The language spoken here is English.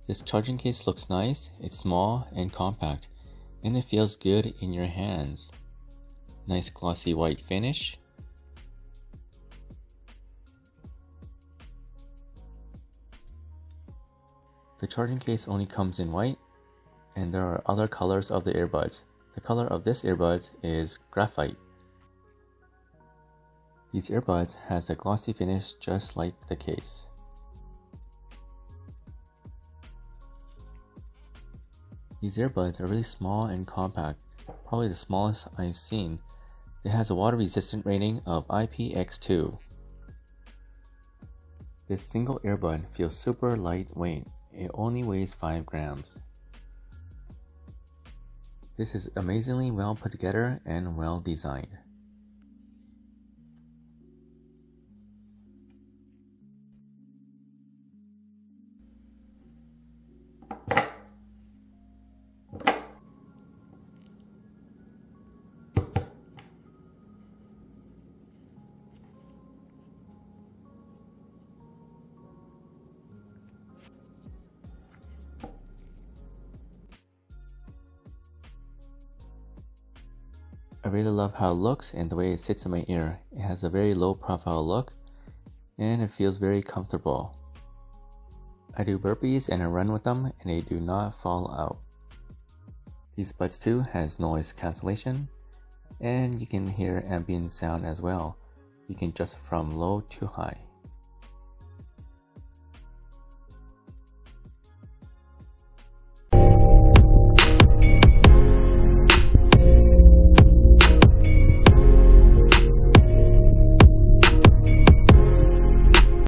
This charging case looks nice, it's small and compact, and it feels good in your hands. Nice glossy white finish. The charging case only comes in white, and there are other colors of the earbuds. The color of this earbud is graphite. These earbuds has a glossy finish just like the case. These earbuds are really small and compact, probably the smallest I've seen. It has a water resistant rating of IPX2. This single earbud feels super lightweight. It only weighs 5 grams. This is amazingly well put together and well designed. I really love how it looks and the way it sits in my ear. It has a very low profile look and it feels very comfortable. I do burpees and I run with them and they do not fall out. These Buds 2 has noise cancellation and you can hear ambient sound as well. You can adjust from low to high.